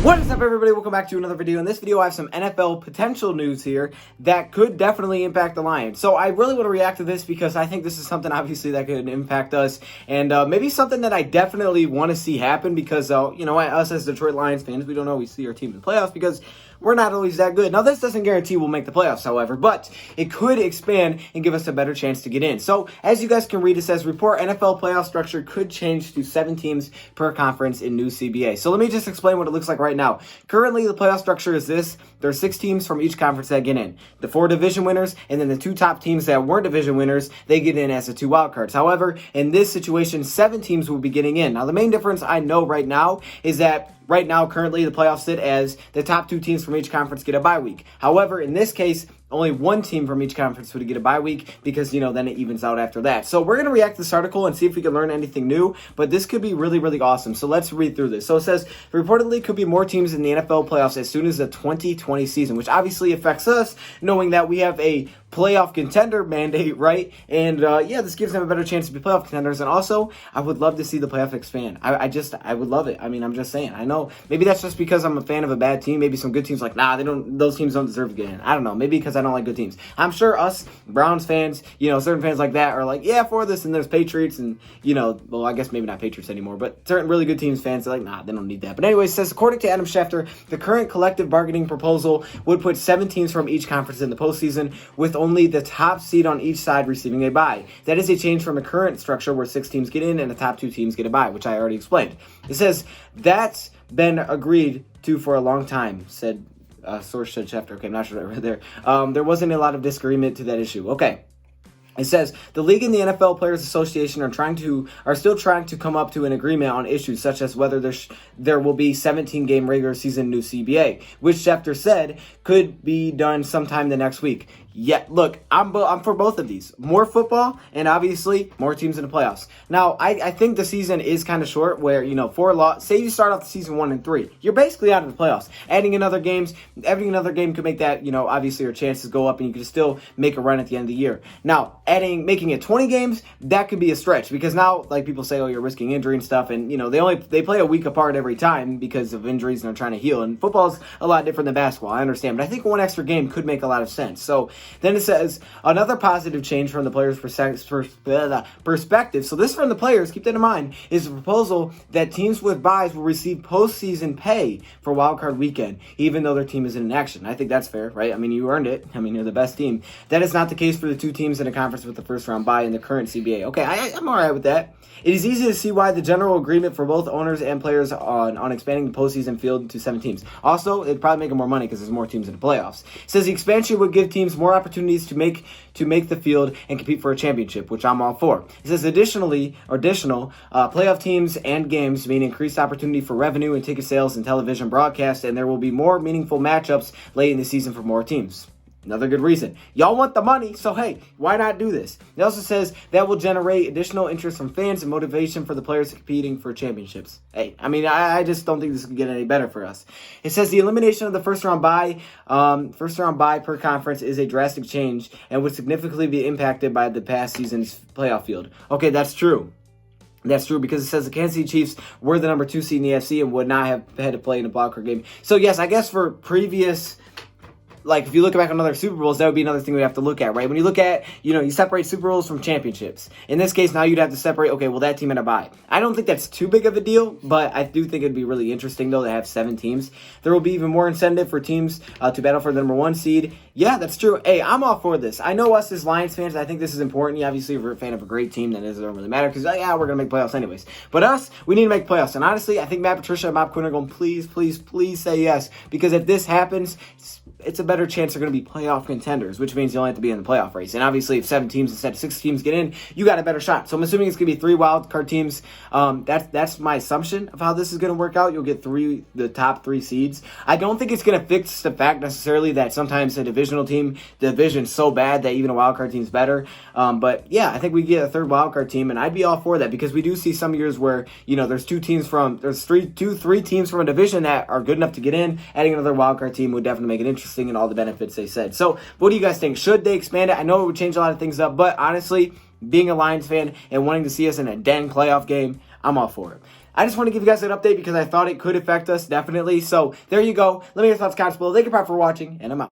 What is up, everybody? Welcome back to another video. In this video, I have some NFL potential news here that could definitely impact the Lions. So I really want to react to this because I think this is something obviously that could impact us, and maybe something that I definitely want to see happen because, us as Detroit Lions fans, we don't always see our team in the playoffs because we're not always that good. Now, this doesn't guarantee we'll make the playoffs, however, but it could expand and give us a better chance to get in. So, as you guys can read, it says, report NFL playoff structure could change to 7 teams per conference in new CBA. So, let me just explain what it looks like right now. Currently, the playoff structure is this. There are 6 teams from each conference that get in. The 4 division winners, and then the 2 top teams that weren't division winners, they get in as the 2 wild cards. However, in this situation, 7 teams will be getting in. Now, the main difference I know right now is that right now, currently, the playoffs sit as the top 2 teams from each conference get a bye week. However, in this case, only 1 team from each conference would get a bye week because, then it evens out after that. So we're going to react to this article and see if we can learn anything new, but this could be really, really awesome. So let's read through this. So it says, reportedly could be more teams in the NFL playoffs as soon as the 2020 season, which obviously affects us, knowing that we have a playoff contender mandate, right? And this gives them a better chance to be playoff contenders. And also, I would love to see the playoff expand. I would love it. I mean, I'm just saying. I know maybe that's just because I'm a fan of a bad team. Maybe some good teams like, those teams don't deserve to get in. I don't know. Maybe because I don't like good teams. I'm sure us Browns fans, certain fans like that are like, yeah, for this. And there's Patriots and, I guess maybe not Patriots anymore, but certain really good teams fans are like, they don't need that. But anyway, it says, according to Adam Schefter, the current collective bargaining proposal would put 7 teams from each conference in the postseason with only the top seed on each side receiving a bye. That is a change from the current structure where 6 teams get in and the top 2 teams get a bye, which I already explained. It says, that's been agreed to for a long time, said source said Schefter. Okay, I'm not sure right there. There wasn't a lot of disagreement to that issue. Okay. It says, the league and the NFL Players Association are still trying to come up to an agreement on issues such as whether there will be 17-game regular season new CBA, which Schefter said could be done sometime the next week. Yeah, look, I'm for both of these. More football and obviously more teams in the playoffs. Now, I think the season is kind of short where, say you start off the season 1-3, you're basically out of the playoffs. Adding another game could make that, obviously your chances go up and you can still make a run at the end of the year. Now, making it 20 games, that could be a stretch because now, like people say, you're risking injury and stuff, and, they play a week apart every time because of injuries and they're trying to heal. And football's a lot different than basketball, I understand, but I think one extra game could make a lot of sense. So, then it says, another positive change from the players' perspective, so this from the players, keep that in mind, is a proposal that teams with byes will receive postseason pay for wildcard weekend, even though their team isn't in action. I think that's fair, right? I mean, you earned it. I mean, you're the best team. That is not the case for the 2 teams in a conference with the first round bye in the current CBA. Okay, I'm all right with that. It is easy to see why the general agreement for both owners and players on expanding the postseason field to 7 teams. Also, it'd probably make them more money because there's more teams in the playoffs. It says the expansion would give teams more opportunities to make the field and compete for a championship, which I'm all for. It says additional playoff teams and games mean increased opportunity for revenue and ticket sales and television broadcast, and there will be more meaningful matchups late in the season for more teams. Another good reason. Y'all want the money, so hey, why not do this? It also says that will generate additional interest from fans and motivation for the players competing for championships. Hey, I mean, I just don't think this could get any better for us. It says the elimination of the first round bye per conference is a drastic change and would significantly be impacted by the past season's playoff field. Okay, that's true. That's true because it says the Kansas City Chiefs were the number 2 seed in the AFC and would not have had to play in a wildcard game. So yes, I guess for previous, if you look back on other Super Bowls, that would be another thing we have to look at, right? When you look at, you separate Super Bowls from championships. In this case, now you'd have to separate, okay, well, that team had a bye. I don't think that's too big of a deal, but I do think it'd be really interesting, though, to have 7 teams. There will be even more incentive for teams to battle for the number 1 seed. Yeah, that's true. Hey, I'm all for this. I know us as Lions fans, I think this is important. You obviously, if you're a fan of a great team, then it doesn't really matter because, we're going to make playoffs anyways. But us, we need to make playoffs. And honestly, I think Matt Patricia and Bob Quinn are going, please, please, please say yes. Because if this happens, it's a better chance they're going to be playoff contenders, which means you only have to be in the playoff race. And obviously, if 7 teams instead of 6 teams get in, you got a better shot. So I'm assuming it's going to be 3 wild card teams. That's my assumption of how this is going to work out. You'll get the top 3 seeds. I don't think it's going to fix the fact necessarily that sometimes a divisional team, the division's so bad that even a wild card team's better. But yeah, I think we get a 3rd wild card team, and I'd be all for that because we do see some years where there's 3 teams from a division that are good enough to get in. Adding another wild card team would definitely make it interesting and all the benefits they said. So what do you guys think? Should they expand it? I know it would change a lot of things up, but honestly, being a Lions fan and wanting to see us in a dang playoff game, I'm all for it. I just want to give you guys an update because I thought it could affect us, definitely. So there you go. Let me know your thoughts, comments below. Thank you for watching, and I'm out.